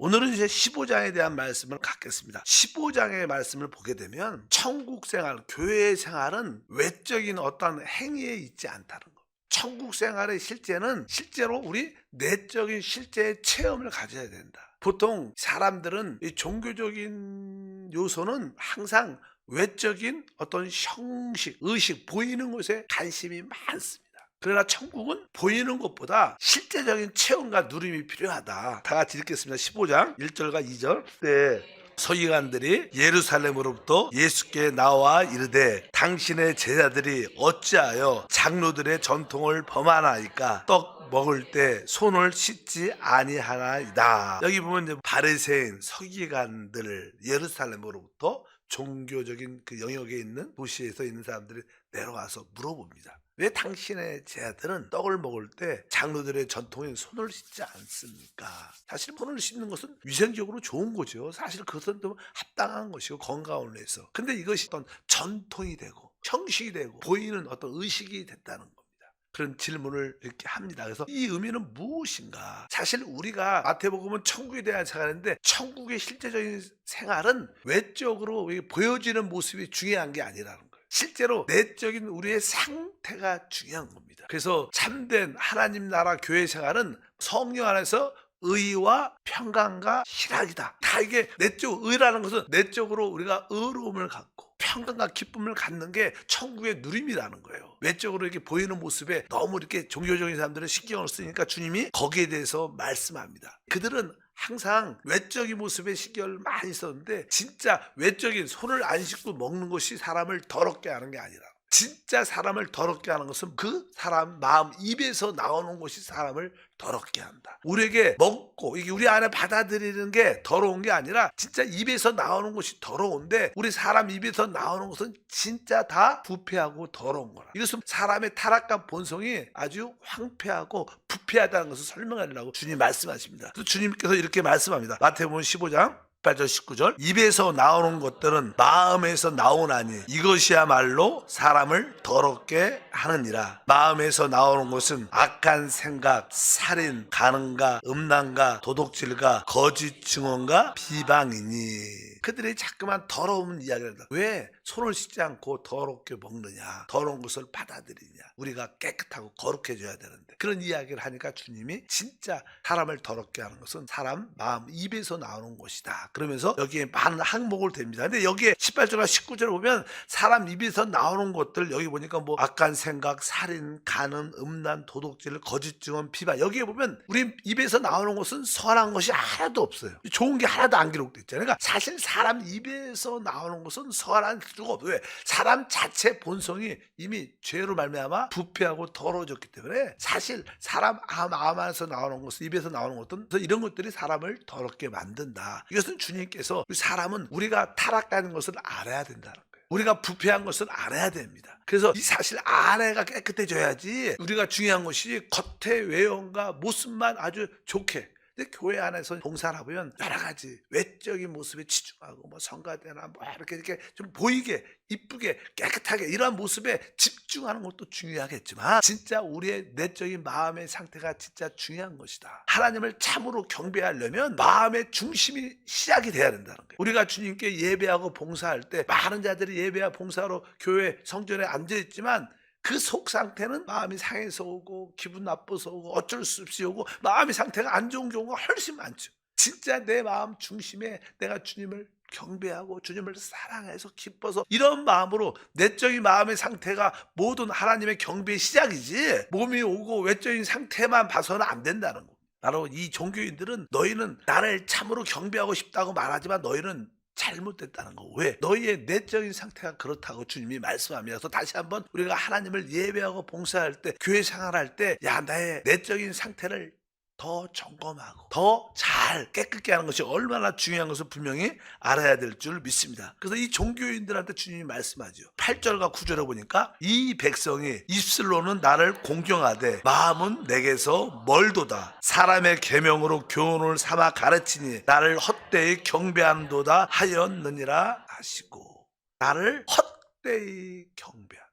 오늘은 이제 15장에 대한 말씀을 갖겠습니다. 15장의 말씀을 보게 되면 천국 생활, 교회 생활은 외적인 어떤 행위에 있지 않다는 것. 천국 생활의 실제는 실제로 우리 내적인 실제의 체험을 가져야 된다. 보통 사람들은 이 종교적인 요소는 항상 외적인 어떤 형식, 의식, 보이는 것에 관심이 많습니다. 그러나 천국은 보이는 것보다 실제적인 체험과 누림이 필요하다. 다 같이 읽겠습니다. 15장 1절과 2절. 서기관들이 예루살렘으로부터 예수께 나와 이르되 당신의 제자들이 어찌하여 장로들의 전통을 범하나이까? 떡 먹을 때 손을 씻지 아니하나이다. 여기 보면 이제 바리새인 서기관들 예루살렘으로부터 종교적인 그 영역에 있는 도시에서 있는 사람들이 내려와서 물어봅니다. 왜 당신의 제자들은 떡을 먹을 때 장로들의 전통인 손을 씻지 않습니까? 사실 손을 씻는 것은 위생적으로 좋은 거죠. 사실 그것은 또 합당한 것이고 건강을 위해서. 근데 이것이 어떤 전통이 되고 형식이 되고 보이는 어떤 의식이 됐다는 겁니다. 그런 질문을 이렇게 합니다. 그래서 이 의미는 무엇인가? 사실 우리가 마태복음은 천국에 대한 생활인데 천국의 실제적인 생활은 외적으로 보여지는 모습이 중요한 게 아니라는 거예요. 실제로 내적인 우리의 상태가 중요한 겁니다. 그래서 참된 하나님 나라 교회 생활은 성령 안에서 의와 평강과 희락이다. 다 이게 내적 의라는 것은 내적으로 우리가 의로움을 갖고 평강과 기쁨을 갖는 게 천국의 누림이라는 거예요. 외적으로 이렇게 보이는 모습에 너무 이렇게 종교적인 사람들은 신경을 쓰니까 주님이 거기에 대해서 말씀합니다. 그들은 항상 외적인 모습에 신경을 많이 썼는데 진짜 외적인 손을 안 씻고 먹는 것이 사람을 더럽게 하는 게 아니라 진짜 사람을 더럽게 하는 것은 그 사람 마음 입에서 나오는 것이 사람을 더럽게 한다. 우리에게 먹고 이게 우리 안에 받아들이는 게 더러운 게 아니라 진짜 입에서 나오는 것이 더러운데 우리 사람 입에서 나오는 것은 진짜 다 부패하고 더러운 거라. 이것은 사람의 타락한 본성이 아주 황폐하고 부패하다는 것을 설명하려고 주님 말씀하십니다. 그래서 주님께서 이렇게 말씀합니다. 마태복음 15장 8절 19절 입에서 나오는 것들은 마음에서 나오나니 이것이야말로 사람을 더럽게 하느니라. 마음에서 나오는 것은 악한 생각, 살인, 간음과 음란과 도둑질과 거짓 증언과 비방이니. 그들이 자꾸만 더러운 이야기를 한다. 왜 손을 씻지 않고 더럽게 먹느냐, 더러운 것을 받아들이냐. 우리가 깨끗하고 거룩해져야 되는데 그런 이야기를 하니까 주님이 진짜 사람을 더럽게 하는 것은 사람 마음 입에서 나오는 것이다. 그러면서 여기에 많은 항목을 댑니다. 근데 여기에 18절과 19절을 보면 사람 입에서 나오는 것들 여기 보니까 뭐 악한 생각, 살인, 간음, 음란, 도둑질, 거짓 증언, 비방 여기에 보면 우리 입에서 나오는 것은 선한 것이 하나도 없어요. 좋은 게 하나도 안 기록돼 있잖아요. 그러니까 사실 사람 입에서 나오는 것은 선한 수가 없어요. 왜? 사람 자체 본성이 이미 죄로 말미암아 부패하고 더러워졌기 때문에 사실 사람 마음 안에서 나오는 것은 입에서 나오는 것은 이런 것들이 사람을 더럽게 만든다. 이것은 주님께서 사람은 우리가 타락하는 것을 알아야 된다는 거예요. 우리가 부패한 것을 알아야 됩니다. 그래서 이 사실 안에가 깨끗해져야지 우리가 중요한 것이 겉의 외형과 모습만 아주 좋게 근데 교회 안에서 봉사를 하면 여러 가지 외적인 모습에 치중하고 뭐 성가대나 뭐 이렇게 좀 보이게 이쁘게 깨끗하게 이러한 모습에 집중하는 것도 중요하겠지만 진짜 우리의 내적인 마음의 상태가 진짜 중요한 것이다. 하나님을 참으로 경배하려면 마음의 중심이 시작이 돼야 된다는 거예요. 우리가 주님께 예배하고 봉사할 때 많은 자들이 예배와 봉사로 교회 성전에 앉아있지만 그 속 상태는 마음이 상해서 오고 기분 나빠서 오고 어쩔 수 없이 오고 마음의 상태가 안 좋은 경우가 훨씬 많죠. 진짜 내 마음 중심에 내가 주님을 경배하고 주님을 사랑해서 기뻐서 이런 마음으로 내적인 마음의 상태가 모든 하나님의 경배의 시작이지 몸이 오고 외적인 상태만 봐서는 안 된다는 거. 바로 이 종교인들은 너희는 나를 참으로 경배하고 싶다고 말하지만 너희는 잘못됐다는 거. 왜? 너희의 내적인 상태가 그렇다고 주님이 말씀합니다. 그래서 다시 한번 우리가 하나님을 예배하고 봉사할 때 교회 생활할 때 나의 내적인 상태를 더 점검하고 더 잘 깨끗게 하는 것이 얼마나 중요한 것을 분명히 알아야 될 줄 믿습니다. 그래서 이 종교인들한테 주님이 말씀하죠. 8절과 9절에 보니까 이 백성이 입술로는 나를 공경하되 마음은 내게서 멀도다. 사람의 계명으로 교훈을 삼아 가르치니 나를 헛되이 경배함도다 하였느니라 하시고 나를 헛되이 경배한다.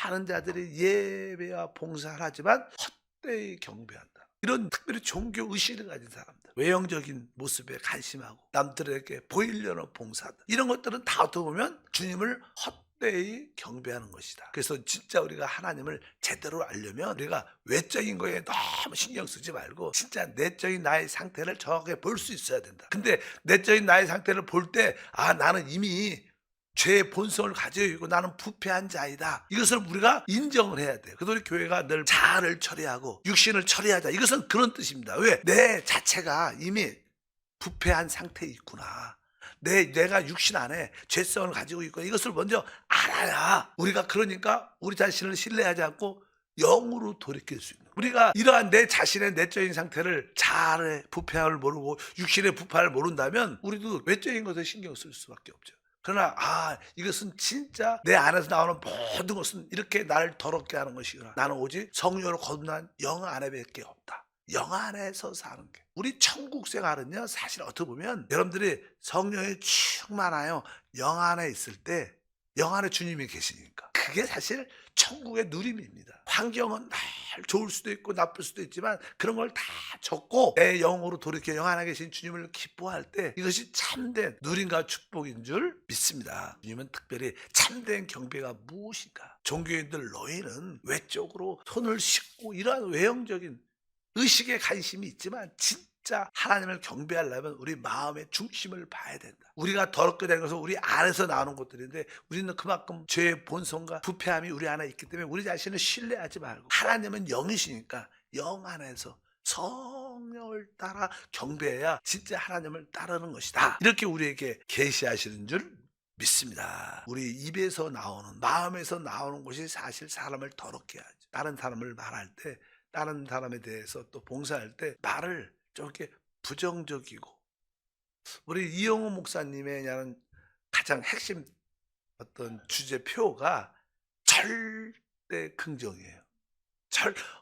많은 자들이 예배와 봉사를 하지만 헛되이 경배한다. 이런 특별히 종교 의식을 가진 사람들 외형적인 모습에 관심하고 남들에게 보이려는 봉사들, 이런 것들은 다 어떻게 보면 주님을 헛되이 경배하는 것이다. 그래서 진짜 우리가 하나님을 제대로 알려면 우리가 외적인 거에 너무 신경 쓰지 말고 진짜 내적인 나의 상태를 정확하게 볼 수 있어야 된다. 근데 내적인 나의 상태를 볼 때 나는 이미 죄의 본성을 가지고 있고 나는 부패한 자이다. 이것을 우리가 인정을 해야 돼요. 그래서 우리 교회가 늘 자아를 처리하고 육신을 처리하자. 이것은 그런 뜻입니다. 왜? 내 자체가 이미 부패한 상태에 있구나. 내가 육신 안에 죄성을 가지고 있고 이것을 먼저 알아야 우리가 그러니까 우리 자신을 신뢰하지 않고 영으로 돌이킬 수 있는, 우리가 이러한 내 자신의 내적인 상태를 자아의 부패함을 모르고 육신의 부패를 모른다면 우리도 외적인 것에 신경 쓸 수밖에 없죠. 그러나 이것은 진짜 내 안에서 나오는 모든 것은 이렇게 나를 더럽게 하는 것이구나. 나는 오직 성령으로 거듭난 영 안에밖에 없다. 영 안에서 사는 게 우리 천국 생활은요, 사실 어떻게 보면 여러분들이 성령에 충만하여 영 안에 있을 때 영 안에 주님이 계시니까 그게 사실 천국의 누림입니다. 환경은 날 좋을 수도 있고 나쁠 수도 있지만 그런 걸 다 적고 내 영으로 돌이켜 영 안에 계신 주님을 기뻐할 때 이것이 참된 누림과 축복인 줄 믿습니다. 주님은 특별히 참된 경배가 무엇인가? 종교인들 너희는 외적으로 손을 씻고 이러한 외형적인 의식에 관심이 있지만 진짜 하나님을 경배하려면 우리 마음의 중심을 봐야 된다. 우리가 더럽게 된 것은 우리 안에서 나오는 것들인데 우리는 그만큼 죄의 본성과 부패함이 우리 안에 있기 때문에 우리 자신을 신뢰하지 말고 하나님은 영이시니까 영 안에서 성령을 따라 경배해야 진짜 하나님을 따르는 것이다. 이렇게 우리에게 계시하시는 줄 믿습니다. 우리 입에서 나오는, 마음에서 나오는 것이 사실 사람을 더럽게 하죠. 다른 사람을 말할 때, 다른 사람에 대해서 또 봉사할 때 말을 좀 이렇게 부정적이고, 우리 이영호 목사님의 가장 핵심 어떤 주제표가 절대 긍정이에요.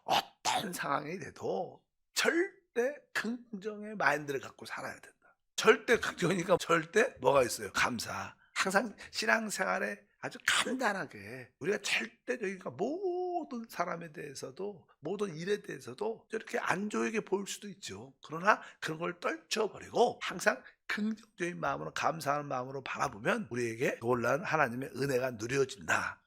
어떤 상황이 돼도 절대 긍정의 마인드를 갖고 살아야 된다. 절대 긍정이니까 절대 뭐가 있어요? 감사. 항상 신앙생활에 아주 간단하게 우리가 절대적이니까 모든 사람에 대해서도 모든 일에 대해서도 저렇게 안 좋게 볼 수도 있죠. 그러나 그런 걸 떨쳐버리고 항상 긍정적인 마음으로 감사하는 마음으로 바라보면 우리에게 놀라운 하나님의 은혜가 누려진다.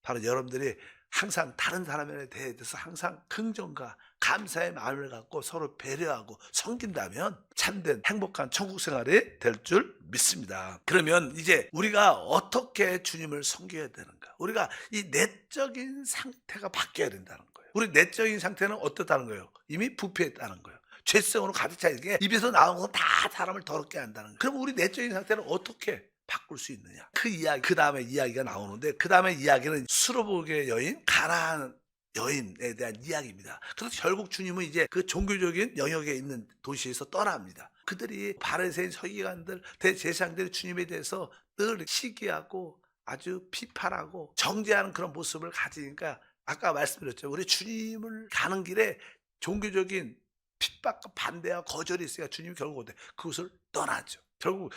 바로 여러분들이 항상 다른 사람에 대해서 항상 긍정과 감사의 마음을 갖고 서로 배려하고 섬긴다면 참된 행복한 천국 생활이 될 줄 믿습니다. 그러면 이제 우리가 어떻게 주님을 섬겨야 되는가? 우리가 이 내적인 상태가 바뀌어야 된다는 거예요. 우리 내적인 상태는 어떻다는 거예요? 이미 부패했다는 거예요. 죄성으로 가득 차 있는 게 입에서 나오는 건 다 사람을 더럽게 한다는 거예요. 그럼 우리 내적인 상태는 어떻게 바꿀 수 있느냐? 그 이야기, 그 다음에 이야기가 나오는데 그 다음에 이야기는 수르복의 여인, 가나안 여인에 대한 이야기입니다. 그래서 결국 주님은 이제 그 종교적인 영역에 있는 도시에서 떠납니다. 그들이 바리새인 서기관들, 대제사장들이 주님에 대해서 늘 시기하고 아주 비판하고 정죄하는 그런 모습을 가지니까 아까 말씀드렸죠. 우리 주님을 가는 길에 종교적인 핍박과 반대와 거절이 있으니까 주님이 결국 그것을 떠나죠. 결국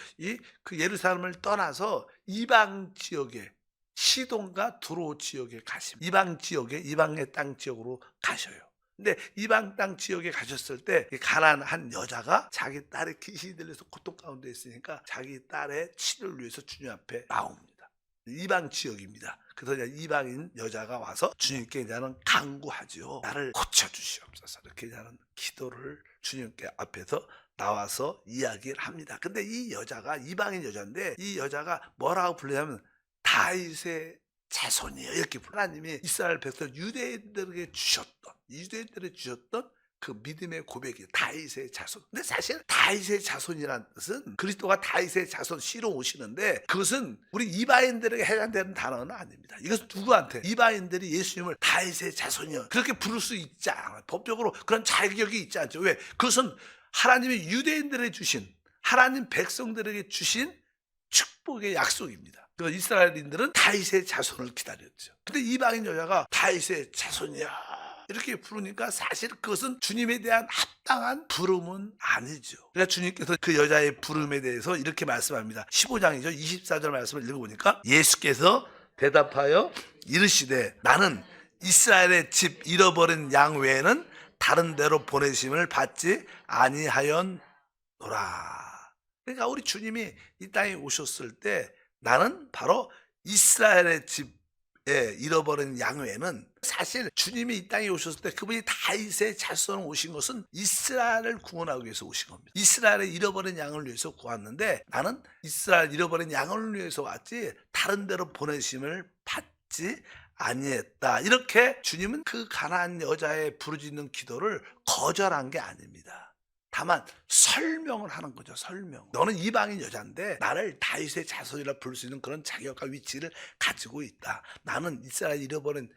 그 예루살렘을 떠나서 이방 지역에 시돈과 두로 지역에 가십니다. 이방 지역에 이방의 땅 지역으로 가셔요. 근데 이방 땅 지역에 가셨을 때 가난한 한 여자가 자기 딸의 귀신이 들려서 고통 가운데 있으니까 자기 딸의 치료를 위해서 주님 앞에 나옵니다. 이방 지역입니다. 그래서 이방인 여자가 와서 주님께 이제는 간구하죠. 나를 고쳐주시옵소서. 이렇게 이제는 기도를 주님께 앞에서 나와서 이야기를 합니다. 근데 이 여자가 이방인 여자인데 이 여자가 뭐라고 불리냐면 다윗의 자손이에요. 이렇게 하나님이 이스라엘 백성 유대인들에게 주셨던 그 믿음의 고백이 다윗의 자손. 근데 사실 다윗의 자손이라는 뜻은 그리스도가 다윗의 자손 씨로 오시는데 그것은 우리 이방인들에게 해당되는 단어는 아닙니다. 이것은 누구한테? 이방인들이 예수님을 다윗의 자손이요 그렇게 부를 수 있지 않아요. 법적으로 그런 자격이 있지 않죠. 왜? 그것은 하나님이 유대인들에게 주신, 하나님 백성들에게 주신 축복의 약속입니다. 그 이스라엘인들은 다윗의 자손을 기다렸죠. 근데 이방인 여자가 다윗의 자손이야 이렇게 부르니까 사실 그것은 주님에 대한 합당한 부름은 아니죠. 그러니까 주님께서 그 여자의 부름에 대해서 이렇게 말씀합니다. 15장이죠. 24절 말씀을 읽어보니까 예수께서 대답하여 이르시되 나는 이스라엘의 집 잃어버린 양 외에는 다른 데로 보내심을 받지 아니하였노라. 그러니까 우리 주님이 이 땅에 오셨을 때 나는 바로 이스라엘의 집에 잃어버린 양 외에는, 사실 주님이 이 땅에 오셨을 때 그분이 다윗의 자손으로 오신 것은 이스라엘을 구원하기 위해서 오신 겁니다. 이스라엘의 잃어버린 양을 위해서 구웠는데 나는 이스라엘 잃어버린 양을 위해서 왔지 다른 데로 보내심을 받지 아니했다. 이렇게 주님은 그 가나안 여자의 부르짖는 기도를 거절한 게 아닙니다. 다만 설명을 하는 거죠. 설명. 너는 이방인 여자인데 나를 다윗의 자손이라 부를 수 있는 그런 자격과 위치를 가지고 있다. 나는 이스라엘 잃어버린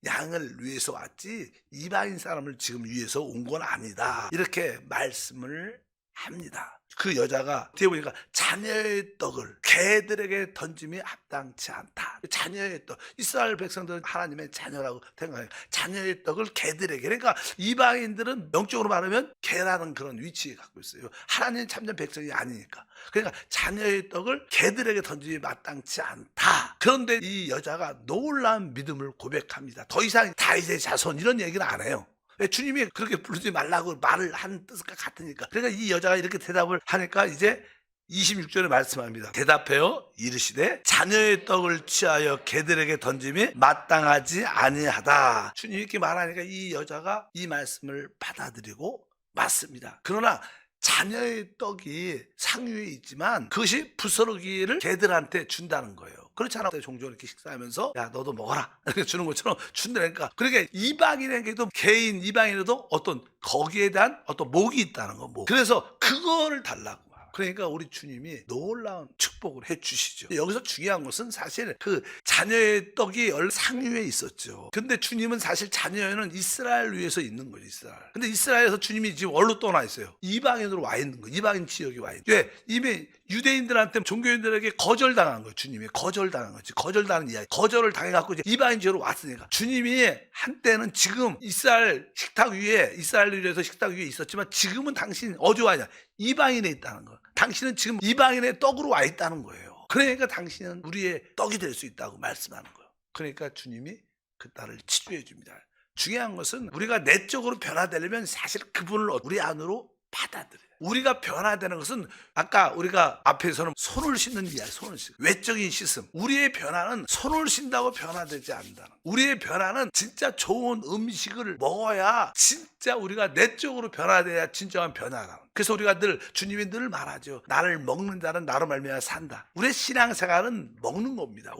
양을 위해서 왔지 이방인 사람을 지금 위해서 온 건 아니다. 이렇게 말씀을 합니다. 그 여자가 뒤에 보니까 자녀의 떡을 개들에게 던짐이 합당치 않다. 자녀의 떡, 이스라엘 백성들은 하나님의 자녀라고 생각해요. 자녀의 떡을 개들에게, 그러니까 이방인들은 영적으로 말하면 개라는 그런 위치에 갖고 있어요. 하나님 참된 백성이 아니니까. 그러니까 자녀의 떡을 개들에게 던짐이 마땅치 않다. 그런데 이 여자가 놀라운 믿음을 고백합니다. 더 이상 다윗의 자손 이런 얘기는 안 해요. 주님이 그렇게 부르지 말라고 말을 한 뜻과 같으니까. 그러니까 이 여자가 이렇게 대답을 하니까 이제 26절에 말씀합니다. 대답하여 이르시되 자녀의 떡을 취하여 개들에게 던짐이 마땅하지 아니하다. 주님이 이렇게 말하니까 이 여자가 이 말씀을 받아들이고 맞습니다. 그러나 자녀의 떡이 상위에 있지만 그것이 부스러기를 개들한테 준다는 거예요. 그렇잖아. 종종 이렇게 식사하면서 야 너도 먹어라 이렇게 주는 것처럼 준다니까. 그러니까 이방인에게도, 개인 이방인에도 어떤 거기에 대한 어떤 목이 있다는 거. 목. 그래서 그거를 달라고. 그러니까 우리 주님이 놀라운 축복을 해주시죠. 여기서 중요한 것은 사실 그 자녀의 떡이 상위에 있었죠. 근데 주님은 사실 자녀에는 이스라엘 위에서 있는 거죠. 이스라엘. 근데 이스라엘에서 주님이 지금 어디로 떠나 있어요? 이방인으로 와 있는 거예요. 이방인 지역에 와 있는 거예요. 왜? 이미 유대인들한테, 종교인들에게 거절당한 거예요. 주님이 거절당한 거지. 거절당한 이야기. 거절을 당해갖고 이제 이방인 지역으로 왔으니까. 주님이 한때는 지금 이스라엘 식탁 위에, 이스라엘 위에서 식탁 위에 있었지만 지금은 당신 어디 와냐? 이방인에 있다는 거. 당신은 지금 이방인의 떡으로 와 있다는 거예요. 그러니까 당신은 우리의 떡이 될 수 있다고 말씀하는 거예요. 그러니까 주님이 그 딸을 치료해 줍니다. 중요한 것은 우리가 내적으로 변화되려면 사실 그분을 우리 안으로 받아들여요. 우리가 변화되는 것은 아까 우리가 앞에서는 손을 씻는 이야기, 손을 씻는 외적인 씻음. 우리의 변화는 손을 씻는다고 변화되지 않는다는 거예요. 우리의 변화는 진짜 좋은 음식을 먹어야 진짜 우리가 내적으로 변화돼야 진정한 변화다. 그래서 우리가 주님이 늘 말하죠. 나를 먹는 자는 나로 말미암아 산다. 우리의 신앙생활은 먹는 겁니다.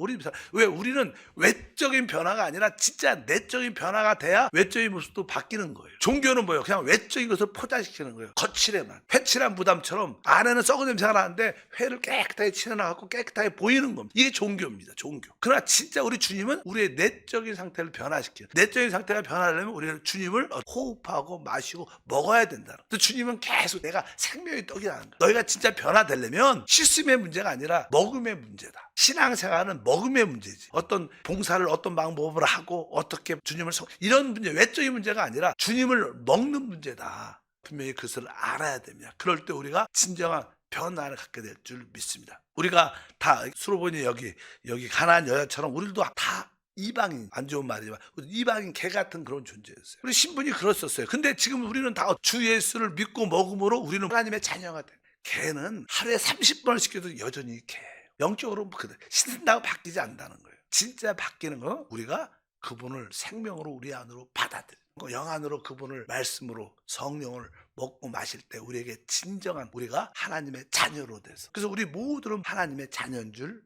왜? 우리는 외적인 변화가 아니라 진짜 내적인 변화가 돼야 외적인 모습도 바뀌는 거예요. 종교는 뭐예요? 그냥 외적인 것을 포장시키는 거예요. 거칠에만. 회칠한 무담처럼 안에는 썩은 냄새가 나는데 회를 깨끗하게 칠해놔갖고 깨끗하게 보이는 겁니다. 이게 종교입니다. 종교. 그러나 진짜 우리 주님은 우리의 내적인 상태를 변화시켜요. 내적인 상태가 변화하려면 우리는 주님을 호흡하고 마시고 먹어야 된다는 거예요. 주님은 계속 내가 생명의 떡이라는 거예요. 너희가 진짜 변화되려면 씻음의 문제가 아니라 먹음의 문제다. 신앙생활은 먹음의 문제지. 어떤 봉사를 어떤 방법으로 하고 어떻게 주님을 이런 문제, 외적인 문제가 아니라 주님을 먹는 문제다. 분명히 그것을 알아야 됩니다. 그럴 때 우리가 진정한 변화를 갖게 될 줄 믿습니다. 우리가 다 수로보니 여기 가나안 여자처럼 우리도 다 이방인, 안 좋은 말이지만 이방인 개 같은 그런 존재였어요. 우리 신분이 그랬었어요. 근데 지금 우리는 다 주 예수를 믿고 먹음으로 우리는 하나님의 자녀가 돼. 개는 하루에 30번을 시켜도 여전히 개예요. 영적으로 씻는다고 바뀌지 않는다는 거예요. 진짜 바뀌는 건 우리가 그분을 생명으로 우리 안으로 받아들여요. 영 안으로 그분을 말씀으로 성령을 먹고 마실 때 우리에게 진정한 우리가 하나님의 자녀로 돼서, 그래서 우리 모두는 하나님의 자녀인 줄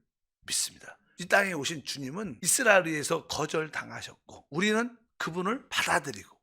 믿습니다. 이 땅에 오신 주님은 이스라엘에서 거절당하셨고 우리는 그분을 받아들이고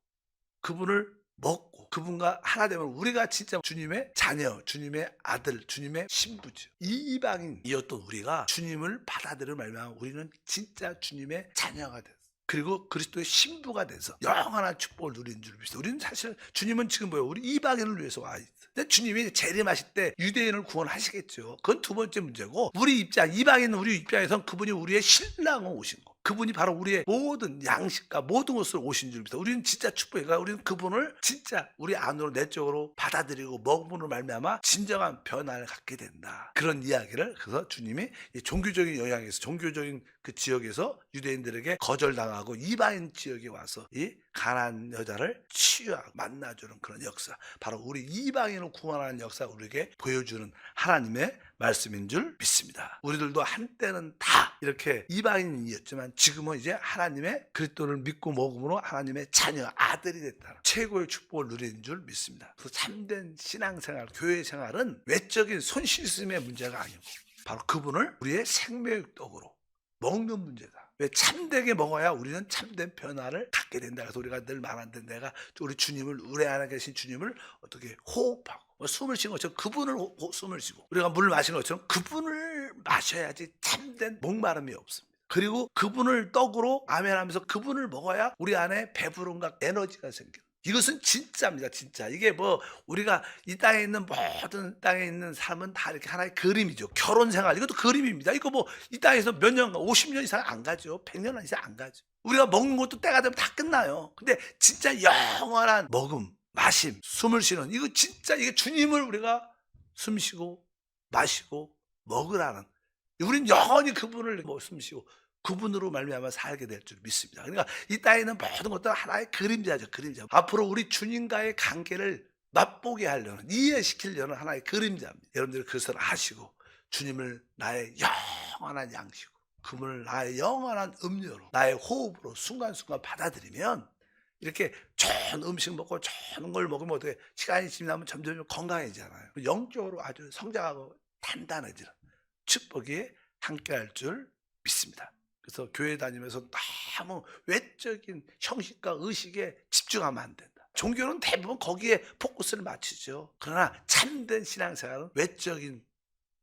그분을 먹고 그분과 하나 되면 우리가 진짜 주님의 자녀, 주님의 아들, 주님의 신부죠. 이방인이었던 우리가 주님을 받아들이는 말미암아 우리는 진짜 주님의 자녀가 됐어요. 그리고 그리스도의 신부가 돼서 영원한 축복을 누리는 줄 믿습니다. 우리는 사실 주님은 지금 뭐예요? 우리 이방인을 위해서 와 있어요. 근데 주님이 재림하실 때 유대인을 구원하시겠죠. 그건 두 번째 문제고, 우리 입장, 이방인 우리 입장에선 그분이 우리의 신랑으로 오신 거. 그분이 바로 우리의 모든 양식과 모든 것을 오신 줄 믿어. 우리는 진짜 축복이가 우리는 그분을 진짜 우리 안으로 내적으로 받아들이고 먹음으로 말미암아 진정한 변화를 갖게 된다. 그런 이야기를 그래서 주님이 이 종교적인 영향에서 종교적인 그 지역에서 유대인들에게 거절당하고 이방인 지역에 와서 이 가난한 여자를 치유하고 만나주는 그런 역사, 바로 우리 이방인을 구원하는 역사 우리에게 보여주는 하나님의 말씀인 줄 믿습니다. 우리들도 한때는 다 이렇게 이방인이었지만 지금은 이제 하나님의 그리스도를 믿고 먹음으로 하나님의 자녀 아들이 됐다는 최고의 축복을 누리는 줄 믿습니다. 그래서 참된 신앙생활, 교회 생활은 외적인 손 씻음의 문제가 아니고 바로 그분을 우리의 생명의 떡으로 먹는 문제다. 왜? 참되게 먹어야 우리는 참된 변화를 갖게 된다. 그래서 우리가 늘 말하는데, 내가 우리 주님을, 우리 안에 계신 주님을 어떻게 호흡하고 숨을 쉬는 것처럼 그분을 숨을 쉬고, 우리가 물을 마시는 것처럼 그분을 마셔야지 참된 목마름이 없습니다. 그리고 그분을 떡으로 아멘하면서 그분을 먹어야 우리 안에 배부름과 에너지가 생겨요. 이것은 진짜입니다. 진짜. 이게 뭐 우리가 이 땅에 있는 모든 땅에 있는 삶은 다 이렇게 하나의 그림이죠. 결혼 생활 이것도 그림입니다. 이거 뭐 이 땅에서 몇 년, 50년 이상 안 가죠. 100년 이상 안 가죠. 우리가 먹는 것도 때가 되면 다 끝나요. 근데 진짜 영원한 먹음, 마심, 숨을 쉬는, 이거 진짜 이게 주님을 우리가 숨 쉬고 마시고 먹으라는, 우린 영원히 그분을 숨 쉬고 그분으로 말미암아 살게 될 줄 믿습니다. 그러니까 이 땅에 있는 모든 것들은 하나의 그림자죠. 그림자. 앞으로 우리 주님과의 관계를 맛보게 하려는, 이해시키려는 하나의 그림자입니다. 여러분들이 그것을 아시고 주님을 나의 영원한 양식으로, 그분을 나의 영원한 음료로, 나의 호흡으로 순간순간 받아들이면 이렇게 좋은 음식 먹고 좋은 걸 먹으면 어떻게 시간이 지나면 점점 건강해지잖아요. 영적으로 아주 성장하고 단단해지는 축복이 함께할 줄 믿습니다. 그래서 교회 다니면서 너무 외적인 형식과 의식에 집중하면 안 된다. 종교는 대부분 거기에 포커스를 맞추죠. 그러나 참된 신앙생활은 외적인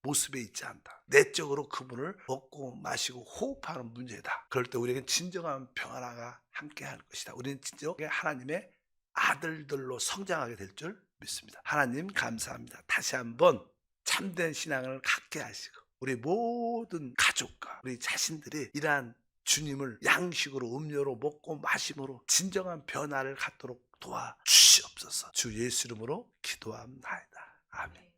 모습에 있지 않다. 내적으로 그분을 먹고 마시고 호흡하는 문제다. 그럴 때 우리에겐 진정한 평화가 함께할 것이다. 우리는 진정 하나님의 아들들로 성장하게 될 줄 믿습니다. 하나님 감사합니다. 다시 한번 참된 신앙을 갖게 하시고 우리 모든 가족과 우리 자신들이 이러한 주님을 양식으로 음료로 먹고 마심으로 진정한 변화를 갖도록 도와주시옵소서. 주 예수 이름으로 기도합니다. 아멘.